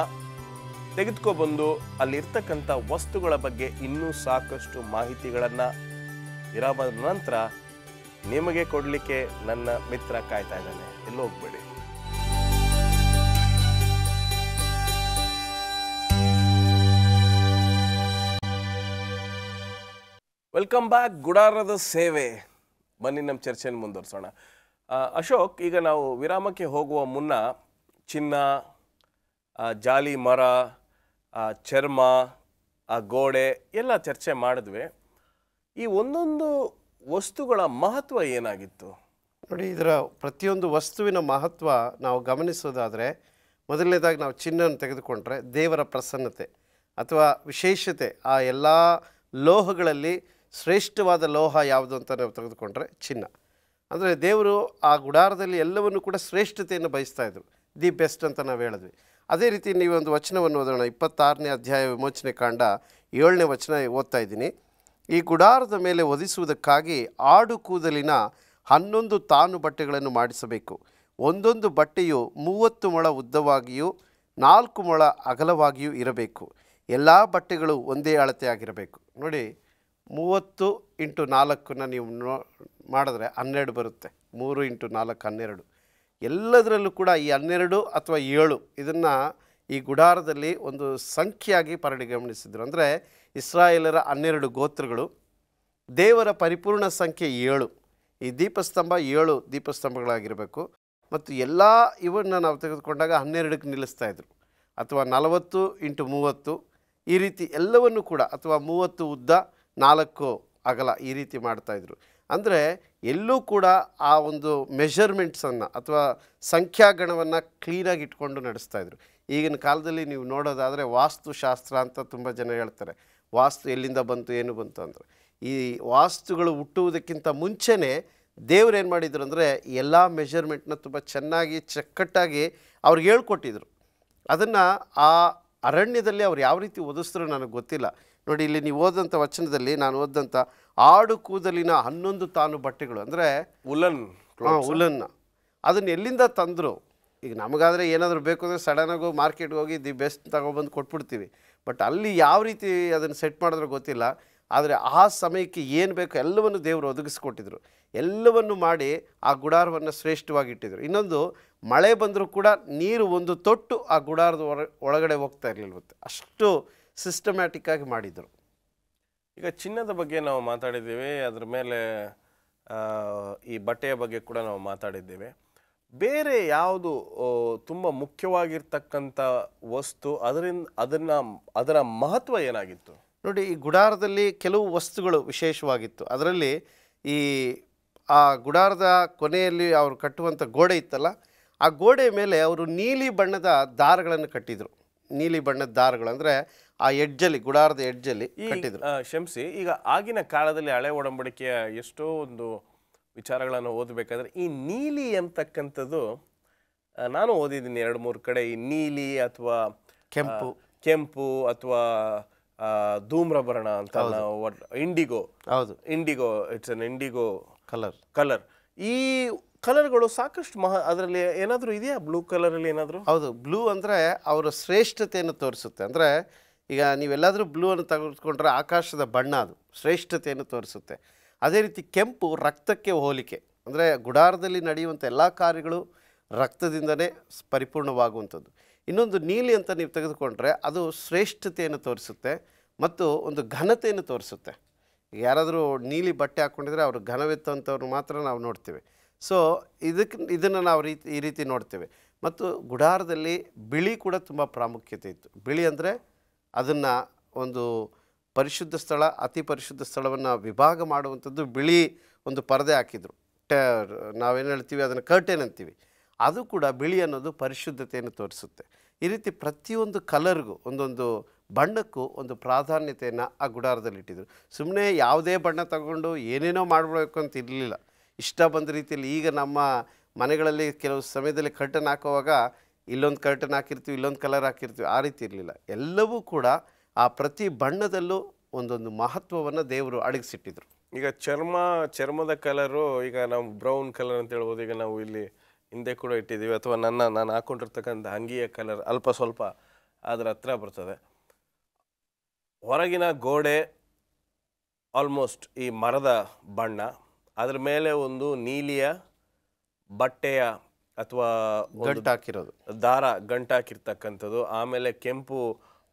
ತೆಗೆದುಕೊಬಂದು ಅಲ್ಲಿರ್ತಕ್ಕಂಥ ವಸ್ತುಗಳ ಬಗ್ಗೆ ಇನ್ನೂ ಸಾಕಷ್ಟು ಮಾಹಿತಿಗಳನ್ನು ವಿರಾಮದ ನಂತರ ನಿಮಗೆ ಕೊಡಲಿಕ್ಕೆ ನನ್ನ ಮಿತ್ರ ಕಾಯ್ತಾ ಇದ್ದಾನೆ. ಎಲ್ಲೂ ಹೋಗ್ಬೇಡಿ. Welcome back. ಗುಡಾರದ ಸೇವೆ. ಬನ್ನಿ ನಮ್ಮ ಚರ್ಚೆಯನ್ನು ಮುಂದುವರಿಸೋಣ. ಅಶೋಕ್, ಈಗ ನಾವು ವಿರಾಮಕ್ಕೆ ಹೋಗುವ ಮುನ್ನ ಚಿನ್ನ, ಜಾಲಿ ಮರ, ಚರ್ಮ, ಗೋಡೆ ಎಲ್ಲ ಚರ್ಚೆ ಮಾಡಿದ್ವಿ. ಈ ಒಂದೊಂದು ವಸ್ತುಗಳ ಮಹತ್ವ ಏನಾಗಿತ್ತು? ನೋಡಿ, ಇದರ ಪ್ರತಿಯೊಂದು ವಸ್ತುವಿನ ಮಹತ್ವ ನಾವು ಗಮನಿಸೋದಾದರೆ, ಮೊದಲನೇದಾಗಿ ನಾವು ಚಿನ್ನವನ್ನು ತೆಗೆದುಕೊಂಡ್ರೆ ದೇವರ ಪ್ರಸನ್ನತೆ ಅಥವಾ ವಿಶೇಷತೆ. ಆ ಎಲ್ಲ ಲೋಹಗಳಲ್ಲಿ ಶ್ರೇಷ್ಠವಾದ ಲೋಹ ಯಾವುದು ಅಂತ ನಾವು ತೆಗೆದುಕೊಂಡ್ರೆ ಚಿನ್ನ. ಅಂದರೆ ದೇವರು ಆ ಗುಡಾರದಲ್ಲಿ ಎಲ್ಲವನ್ನು ಕೂಡ ಶ್ರೇಷ್ಠತೆಯನ್ನು ಬಯಸ್ತಾ ಇದ್ರು. ದಿ ಬೆಸ್ಟ್ ಅಂತ ನಾವು ಹೇಳಿದ್ವಿ. ಅದೇ ರೀತಿ ನೀವೊಂದು ವಚನವನ್ನು ಓದೋಣ. 26ನೇ ಅಧ್ಯಾಯ ವಿಮೋಚನೆ ಕಾಂಡ 7ನೇ ವಚನ ಓದ್ತಾ ಇದ್ದೀನಿ. ಈ ಗುಡಾರದ ಮೇಲೆ ಒದಿಸುವುದಕ್ಕಾಗಿ ಆಡು ಕೂದಲಿನ 11 ತಾನು ಬಟ್ಟೆಗಳನ್ನು ಮಾಡಿಸಬೇಕು. ಒಂದೊಂದು ಬಟ್ಟೆಯು 30 ಮೊಳ ಉದ್ದವಾಗಿಯೂ 4 ಮೊಳ ಅಗಲವಾಗಿಯೂ ಇರಬೇಕು. ಎಲ್ಲ ಬಟ್ಟೆಗಳು ಒಂದೇ ಅಳತೆಯಾಗಿರಬೇಕು. ನೋಡಿ, 30 × 4 ನೀವು ಮಾಡಿದ್ರೆ 12 ಬರುತ್ತೆ. 3 × 4 12. ಎಲ್ಲದರಲ್ಲೂ ಕೂಡ ಈ 12 ಅಥವಾ 7 ಇದನ್ನು ಈ ಗುಡಾರದಲ್ಲಿ ಒಂದು ಸಂಖ್ಯೆಯಾಗಿ ಪರಿಗಣಿಸಿದ್ರು. ಅಂದರೆ ಇಸ್ರಾಯೇಲರ 12 ಗೋತ್ರಗಳು, ದೇವರ ಪರಿಪೂರ್ಣ ಸಂಖ್ಯೆ 7. ಈ ದೀಪಸ್ತಂಭ 7 ದೀಪಸ್ತಂಭಗಳಾಗಿರಬೇಕು. ಮತ್ತು ಎಲ್ಲ ಇವನ್ನು ನಾವು ತೆಗೆದುಕೊಂಡಾಗ 12ಕ್ಕೆ ನಿಲ್ಲಿಸ್ತಾಯಿದ್ರು. ಅಥವಾ 40 × 30 ಈ ರೀತಿ ಎಲ್ಲವನ್ನು ಕೂಡ, ಅಥವಾ 30 ಉದ್ದ 4 ಅಗಲ ಈ ರೀತಿ ಮಾಡ್ತಾಯಿದ್ರು. ಅಂದರೆ ಎಲ್ಲೂ ಕೂಡ ಆ ಒಂದು ಮೆಷರ್ಮೆಂಟ್ಸನ್ನು ಅಥವಾ ಸಂಖ್ಯಾಗಣವನ್ನು ಕ್ಲೀನಾಗಿ ಇಟ್ಕೊಂಡು ನಡೆಸ್ತಾಯಿದ್ರು. ಈಗಿನ ಕಾಲದಲ್ಲಿ ನೀವು ನೋಡೋದಾದರೆ ವಾಸ್ತುಶಾಸ್ತ್ರ ಅಂತ ತುಂಬ ಜನ ಹೇಳ್ತಾರೆ. ವಾಸ್ತು ಎಲ್ಲಿಂದ ಬಂತು, ಏನು ಬಂತು ಅಂದರೆ, ಈ ವಾಸ್ತುಗಳು ಹುಟ್ಟುವುದಕ್ಕಿಂತ ಮುಂಚೆನೇ ದೇವ್ರು ಏನು ಮಾಡಿದರು ಅಂದರೆ ಎಲ್ಲ ಮೆಷರ್ಮೆಂಟ್ನ ತುಂಬ ಚೆನ್ನಾಗಿ ಚಕ್ಕಟ್ಟಾಗಿ ಅವ್ರಿಗೆ ಹೇಳ್ಕೊಟ್ಟಿದ್ರು. ಅದನ್ನು ಆ ಅರಣ್ಯದಲ್ಲಿ ಅವ್ರು ಯಾವ ರೀತಿ ಓದಿಸಿದ್ರು ನನಗೆ ಗೊತ್ತಿಲ್ಲ. ನೋಡಿ, ಇಲ್ಲಿ ನೀವು ಓದಂಥ ವಚನದಲ್ಲಿ ನಾನು ಓದಂಥ ಆಡು ಕೂದಲಿನ 11 ತಾನು ಬಟ್ಟೆಗಳು ಅಂದರೆ ಉಲನ್ನ ಅದನ್ನು ಎಲ್ಲಿಂದ ತಂದರು? ಈಗ ನಮಗಾದರೆ ಏನಾದರೂ ಬೇಕು ಅಂದರೆ ಸಡನ್ನಾಗಿ ಮಾರ್ಕೆಟ್ಗೆ ಹೋಗಿ ದಿ ಬೆಸ್ಟ್ ತಗೊಬಂದು ಕೊಟ್ಬಿಡ್ತೀವಿ. ಬಟ್ ಅಲ್ಲಿ ಯಾವ ರೀತಿ ಅದನ್ನು ಸೆಟ್ ಮಾಡಿದ್ರೆ ಗೊತ್ತಿಲ್ಲ. ಆದರೆ ಆ ಸಮಯಕ್ಕೆ ಏನು ಬೇಕೋ ಎಲ್ಲವನ್ನು ದೇವರು ಒದಗಿಸ್ಕೊಟ್ಟಿದ್ರು. ಎಲ್ಲವನ್ನು ಮಾಡಿ ಆ ಗುಡಾರವನ್ನು ಶ್ರೇಷ್ಠವಾಗಿ ಇಟ್ಟಿದ್ರು. ಇನ್ನೊಂದು, ಮಳೆ ಬಂದರೂ ಕೂಡ ನೀರು ಒಂದು ತೊಟ್ಟು ಆ ಗುಡಾರದ ಒಳಗಡೆ ಹೋಗ್ತಾ ಇರಲಿಲ್ವಂತೆ. ಅಷ್ಟು ಸಿಸ್ಟಮ್ಯಾಟಿಕ್ಕಾಗಿ ಮಾಡಿದರು. ಈಗ ಚಿನ್ನದ ಬಗ್ಗೆ ನಾವು ಮಾತಾಡಿದ್ದೀವಿ, ಅದರ ಮೇಲೆ ಈ ಬಟ್ಟೆಯ ಬಗ್ಗೆ ಕೂಡ ನಾವು ಮಾತಾಡಿದ್ದೇವೆ. ಬೇರೆ ಯಾವುದು ತುಂಬ ಮುಖ್ಯವಾಗಿರ್ತಕ್ಕಂಥ ವಸ್ತು, ಅದರ ಮಹತ್ವ ಏನಾಗಿತ್ತು? ನೋಡಿ, ಈ ಗುಡಾರದಲ್ಲಿ ಕೆಲವು ವಸ್ತುಗಳು ವಿಶೇಷವಾಗಿತ್ತು. ಅದರಲ್ಲಿ ಆ ಗುಡಾರದ ಕೊನೆಯಲ್ಲಿ ಅವರು ಕಟ್ಟುವಂಥ ಗೋಡೆ ಇತ್ತಲ್ಲ, ಆ ಗೋಡೆ ಮೇಲೆ ಅವರು ನೀಲಿ ಬಣ್ಣದ ದಾರಗಳನ್ನು ಕಟ್ಟಿದರು. ನೀಲಿ ಬಣ್ಣದ ದಾರಗಳು ಅಂದರೆ ಆ ಎಡ್ಜಲ್ಲಿ, ಗುಡಾರದ ಎಡ್ಜಲ್ಲಿ ಕಟ್ಟಿದ್ರು. ಕ್ಷಮಿಸಿ, ಈಗ ಆಗಿನ ಕಾಲದಲ್ಲಿ ಹಳೆ ಒಡಂಬಡಿಕೆಯ ಎಷ್ಟೋ ಒಂದು ವಿಚಾರಗಳನ್ನು ಓದಬೇಕಾದ್ರೆ ಈ ನೀಲಿ ಅಂತಕ್ಕಂಥದ್ದು ನಾನು ಓದಿದ್ದೀನಿ 2-3 ಕಡೆ. ಈ ನೀಲಿ ಅಥವಾ ಕೆಂಪು ಅಥವಾ ಧೂಮ್ರವರ್ಣ ಅಂತ, ಇಂಡಿಗೋ. ಹೌದು, IndiGo, it's an IndiGo colour. ಈ ಕಲರ್ಗಳು ಸಾಕಷ್ಟು ಅದರಲ್ಲಿ ಏನಾದರೂ ಇದೆಯಾ? ಬ್ಲೂ ಕಲರಲ್ಲಿ ಏನಾದರೂ? ಹೌದು, ಬ್ಲೂ ಅಂದರೆ ಅವರ ಶ್ರೇಷ್ಠತೆಯನ್ನು ತೋರಿಸುತ್ತೆ. ಅಂದರೆ ಈಗ ನೀವೆಲ್ಲಾದರೂ ಬ್ಲೂ ಅನ್ನು ತೆಗೆದುಕೊಂಡ್ರೆ ಆಕಾಶದ ಬಣ್ಣ, ಅದು ಶ್ರೇಷ್ಠತೆಯನ್ನು ತೋರಿಸುತ್ತೆ. ಅದೇ ರೀತಿ ಕೆಂಪು ರಕ್ತಕ್ಕೆ ಹೋಲಿಕೆ. ಅಂದರೆ ಗುಡಾರದಲ್ಲಿ ನಡೆಯುವಂಥ ಎಲ್ಲ ಕಾರ್ಯಗಳು ರಕ್ತದಿಂದನೇ ಪರಿಪೂರ್ಣವಾಗುವಂಥದ್ದು. ಇನ್ನೊಂದು ನೀಲಿ ಅಂತ ನೀವು ತೆಗೆದುಕೊಂಡ್ರೆ ಅದು ಶ್ರೇಷ್ಠತೆಯನ್ನು ತೋರಿಸುತ್ತೆ ಮತ್ತು ಒಂದು ಘನತೆಯನ್ನು ತೋರಿಸುತ್ತೆ. ಯಾರಾದರೂ ನೀಲಿ ಬಟ್ಟೆ ಹಾಕ್ಕೊಂಡಿದ್ರೆ ಅವರು ಘನವೆತ್ತಂಥವ್ರು ಮಾತ್ರ ನಾವು ನೋಡ್ತೇವೆ. ಸೊ ಇದನ್ನು ನಾವು ಈ ರೀತಿ ನೋಡ್ತೇವೆ. ಮತ್ತು ಗುಡಾರದಲ್ಲಿ ಬಿಳಿ ಕೂಡ ತುಂಬ ಪ್ರಾಮುಖ್ಯತೆ ಇತ್ತು. ಬಿಳಿ ಅಂದರೆ ಅದನ್ನು ಒಂದು ಪರಿಶುದ್ಧ ಸ್ಥಳ, ಅತಿ ಪರಿಶುದ್ಧ ಸ್ಥಳವನ್ನು ವಿಭಾಗ ಮಾಡುವಂಥದ್ದು ಬಿಳಿ ಒಂದು ಪರದೆ ಹಾಕಿದರು. ನಾವೇನು ಹೇಳ್ತೀವಿ ಅದನ್ನು ಕರ್ಟೆನ್ ಅಂತೀವಿ. ಅದು ಕೂಡ ಬಿಳಿ ಅನ್ನೋದು ಪರಿಶುದ್ಧತೆಯನ್ನು ತೋರಿಸುತ್ತೆ. ಈ ರೀತಿ ಪ್ರತಿಯೊಂದು ಕಲರ್ಗೂ, ಒಂದೊಂದು ಬಣ್ಣಕ್ಕೂ ಒಂದು ಪ್ರಾಧಾನ್ಯತೆಯನ್ನು ಆ ಗುಡಾರದಲ್ಲಿ ಇಟ್ಟಿದ್ರು. ಸುಮ್ಮನೆ ಯಾವುದೇ ಬಣ್ಣ ತಗೊಂಡು ಏನೇನೋ ಮಾಡಬೇಕು ಅಂತ ಇರಲಿಲ್ಲ. ಇಷ್ಟ ಬಂದ ರೀತಿಯಲ್ಲಿ. ಈಗ ನಮ್ಮ ಮನೆಗಳಲ್ಲಿ ಕೆಲವು ಸಮಯದಲ್ಲಿ ಕರ್ಟನ್ ಹಾಕುವಾಗ ಇಲ್ಲೊಂದು ಕರ್ಟನ್ ಹಾಕಿರ್ತೀವಿ, ಇಲ್ಲೊಂದು ಕಲರ್ ಹಾಕಿರ್ತೀವಿ, ಆ ರೀತಿ ಇರಲಿಲ್ಲ. ಎಲ್ಲವೂ ಕೂಡ ಆ ಪ್ರತಿ ಬಣ್ಣದಲ್ಲೂ ಒಂದೊಂದು ಮಹತ್ವವನ್ನು ದೇವರು ಅಡಗಿಸಿಟ್ಟಿದ್ರು. ಈಗ ಚರ್ಮದ ಕಲರು, ಈಗ ನಾವು ಬ್ರೌನ್ ಕಲರ್ ಅಂತ ಹೇಳ್ಬೋದು. ಈಗ ನಾವು ಇಲ್ಲಿ ಹಿಂದೆ ಕೂಡ ಇಟ್ಟಿದ್ದೀವಿ, ಅಥವಾ ನಾನು ಹಾಕೊಂಡಿರ್ತಕ್ಕಂಥ ಅಂಗಿಯ ಕಲರ್ ಅಲ್ಪ ಸ್ವಲ್ಪ ಅದರ ಹತ್ರ ಬರ್ತದೆ. ಹೊರಗಿನ ಗೋಡೆ ಆಲ್ಮೋಸ್ಟ್ ಈ ಮರದ ಬಣ್ಣ, ಅದರ ಮೇಲೆ ಒಂದು ನೀಲಿಯ ಬಟ್ಟೆಯ ಅಥವಾ ಗಂಟಾಕಿರೋದು ದಾರ ಗಂಟಾಕಿರ್ತಕ್ಕಂಥದ್ದು, ಆಮೇಲೆ ಕೆಂಪು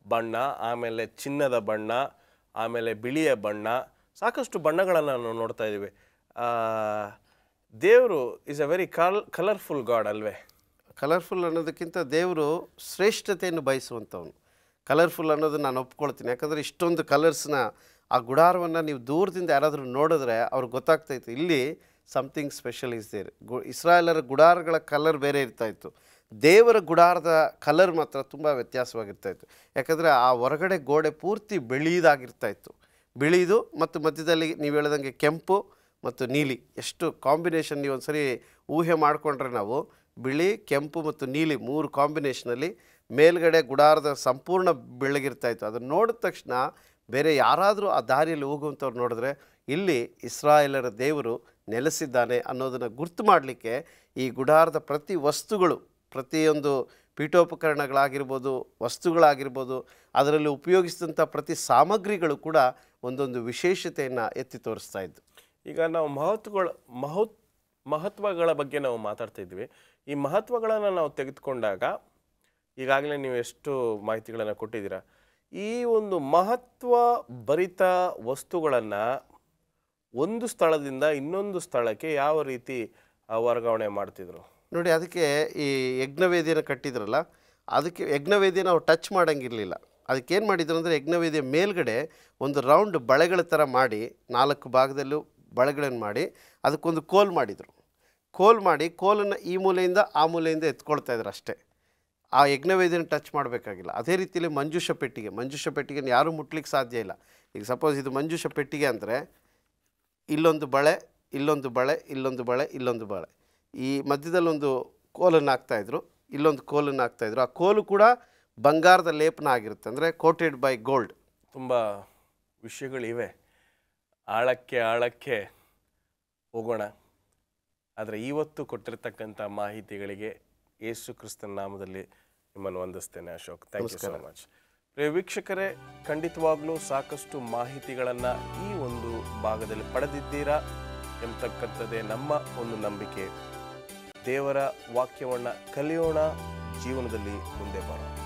ಬಣ್ಣ, ಆಮೇಲೆ ಚಿನ್ನದ ಬಣ್ಣ, ಆಮೇಲೆ ಬಿಳಿಯ ಬಣ್ಣ, ಸಾಕಷ್ಟು ಬಣ್ಣಗಳನ್ನು ನಾವು ನೋಡ್ತಾ ಇದ್ದೀವಿ. ದೇವರು is a very colourful god ಅಲ್ವೇ? ಕಲರ್ಫುಲ್ ಅನ್ನೋದಕ್ಕಿಂತ ದೇವರು ಶ್ರೇಷ್ಠತೆಯನ್ನು ಬಯಸುವಂಥವನು. ಕಲರ್ಫುಲ್ ಅನ್ನೋದು ನಾನು ಒಪ್ಕೊಳ್ತೀನಿ. ಯಾಕಂದರೆ ಇಷ್ಟೊಂದು ಕಲರ್ಸ್ನ ಆ ಗುಡಾರವನ್ನು ನೀವು ದೂರದಿಂದ ಯಾರಾದರೂ ನೋಡಿದ್ರೆ ಅವ್ರಿಗೆ ಗೊತ್ತಾಗ್ತಾಯಿತ್ತು ಇಲ್ಲಿ ಸಮಥಿಂಗ್ ಸ್ಪೆಷಲ್ ಇಸ್ ದೇರ್. ಇಸ್ರಾಯೇಲರ ಗುಡಾರಗಳ ಕಲರ್ ಬೇರೆ ಇರ್ತಾಯಿತ್ತು, ದೇವರ ಗುಡಾರದ ಕಲರ್ ಮಾತ್ರ ತುಂಬ ವ್ಯತ್ಯಾಸವಾಗಿರ್ತಾಯಿತ್ತು. ಯಾಕಂದರೆ ಆ ಹೊರಗಡೆ ಗೋಡೆ ಪೂರ್ತಿ ಬಿಳಿದಾಗಿರ್ತಾಯಿತ್ತು. ಬಿಳಿದು ಮತ್ತು ಮಧ್ಯದಲ್ಲಿ ನೀವು ಹೇಳ್ದಂಗೆ ಕೆಂಪು ಮತ್ತು ನೀಲಿ, ಎಷ್ಟು ಕಾಂಬಿನೇಷನ್ ನೀವು ಒಂದು ಸರಿ ಊಹೆ ಮಾಡಿಕೊಂಡ್ರೆ ನಾವು ಬಿಳಿ, ಕೆಂಪು ಮತ್ತು ನೀಲಿ 3 ಕಾಂಬಿನೇಷನಲ್ಲಿ ಮೇಲ್ಗಡೆ ಗುಡಾರದ ಸಂಪೂರ್ಣ ಬೆಳಗಿರ್ತಾಯಿತ್ತು. ಅದನ್ನು ನೋಡಿದ ತಕ್ಷಣ ಬೇರೆ ಯಾರಾದರೂ ಆ ದಾರಿಯಲ್ಲಿ ಹೋಗುವಂಥವ್ರು ನೋಡಿದ್ರೆ ಇಲ್ಲಿ ಇಸ್ರಾಯೇಲರ ದೇವರು ನೆಲೆಸಿದ್ದಾನೆ ಅನ್ನೋದನ್ನು ಗುರ್ತು ಮಾಡಲಿಕ್ಕೆ ಈ ಗುಡಾರದ ಪ್ರತಿ ವಸ್ತುಗಳು, ಪ್ರತಿಯೊಂದು ಪೀಠೋಪಕರಣಗಳಾಗಿರ್ಬೋದು, ವಸ್ತುಗಳಾಗಿರ್ಬೋದು, ಅದರಲ್ಲಿ ಉಪಯೋಗಿಸಿದಂಥ ಪ್ರತಿ ಸಾಮಗ್ರಿಗಳು ಕೂಡ ಒಂದೊಂದು ವಿಶೇಷತೆಯನ್ನು ಎತ್ತಿ ತೋರಿಸ್ತಾ ಇದ್ದು. ಈಗ ನಾವು ಮಹತ್ವಗಳ ಬಗ್ಗೆ ನಾವು ಮಾತಾಡ್ತಾ ಇದ್ವಿ. ಈ ಮಹತ್ವಗಳನ್ನು ನಾವು ತೆಗೆದುಕೊಂಡಾಗ ಈಗಾಗಲೇ ನೀವು ಎಷ್ಟು ಮಾಹಿತಿಗಳನ್ನು ಕೊಟ್ಟಿದ್ದೀರಾ. ಈ ಒಂದು ಮಹತ್ವ ಭರಿತ ವಸ್ತುಗಳನ್ನು ಒಂದು ಸ್ಥಳದಿಂದ ಇನ್ನೊಂದು ಸ್ಥಳಕ್ಕೆ ಯಾವ ರೀತಿ ವರ್ಗಾವಣೆ ಮಾಡ್ತಿದ್ರು ನೋಡಿ. ಅದಕ್ಕೆ ಈ ಯಜ್ಞವೇದಿಯನ್ನು ಕಟ್ಟಿದ್ರಲ್ಲ, ಅದಕ್ಕೆ ಯಜ್ಞವೇದಿನ ನಾವು ಟಚ್ ಮಾಡೋಂಗಿರಲಿಲ್ಲ. ಅದಕ್ಕೇನು ಮಾಡಿದ್ರು ಅಂದರೆ ಯಜ್ಞವೇದಿಯ ಮೇಲ್ಗಡೆ ಒಂದು ರೌಂಡ್ ಬಳೆಗಳ ಥರ ಮಾಡಿ 4 ಭಾಗದಲ್ಲೂ ಬಳೆಗಳನ್ನು ಮಾಡಿ ಅದಕ್ಕೊಂದು ಕೋಲ್ ಮಾಡಿದರು. ಕೋಲ್ ಮಾಡಿ ಕೋಲನ್ನು ಈ ಮೂಲೆಯಿಂದ ಆ ಮೂಲೆಯಿಂದ ಎತ್ಕೊಳ್ತಾ ಇದ್ರು ಅಷ್ಟೇ. ಆ ಯಜ್ಞವೇದಿಯನ್ನು ಟಚ್ ಮಾಡಬೇಕಾಗಿಲ್ಲ. ಅದೇ ರೀತಿಯಲ್ಲಿ ಮಂಜೂಷ ಪೆಟ್ಟಿಗೆನ ಯಾರೂ ಮುಟ್ಲಿಕ್ಕೆ ಸಾಧ್ಯ ಇಲ್ಲ. ಈಗ ಸಪೋಸ್ ಇದು ಮಂಜೂಷ ಪೆಟ್ಟಿಗೆ ಅಂದರೆ ಇಲ್ಲೊಂದು ಬಳೆ, ಇಲ್ಲೊಂದು ಬಳೆ, ಇಲ್ಲೊಂದು ಬಳೆ, ಇಲ್ಲೊಂದು ಬಳೆ, ಈ ಮಧ್ಯದಲ್ಲೊಂದು ಕೋಲನ್ನು ಹಾಕ್ತಾಯಿದ್ರು, ಇಲ್ಲೊಂದು ಕೋಲನ್ನು ಹಾಕ್ತಾಯಿದ್ರು. ಆ ಕೋಲು ಕೂಡ ಬಂಗಾರದ ಲೇಪನ ಆಗಿರುತ್ತೆ, ಅಂದರೆ ಕೋಟೆಡ್ ಬೈ ಗೋಲ್ಡ್. ತುಂಬ ವಿಷಯಗಳಿವೆ, ಆಳಕ್ಕೆ ಹೋಗೋಣ. ಆದರೆ ಇವತ್ತು ಕೊಟ್ಟಿರ್ತಕ್ಕಂಥ ಮಾಹಿತಿಗಳಿಗೆ ಯೇಸು ಕ್ರಿಸ್ತನ ನಾಮದಲ್ಲಿ ನಿಮ್ಮನ್ನು ವಂದಿಸ್ತೇನೆ Ashok. Thank you so much. ಪ್ರಿಯ ವೀಕ್ಷಕರೇ, ಖಂಡಿತವಾಗ್ಲೂ ಸಾಕಷ್ಟು ಮಾಹಿತಿಗಳನ್ನು ಈ ಒಂದು ಭಾಗದಲ್ಲಿ ಪಡೆದಿದ್ದೀರಾ ಎಂಬತಕ್ಕಂಥದ್ದೇ ನಮ್ಮ ಒಂದು ನಂಬಿಕೆ. ದೇವರ ವಾಕ್ಯವನ್ನು ಕಲಿಯೋಣ, ಜೀವನದಲ್ಲಿ ಮುಂದೆ ಬರೋಣ.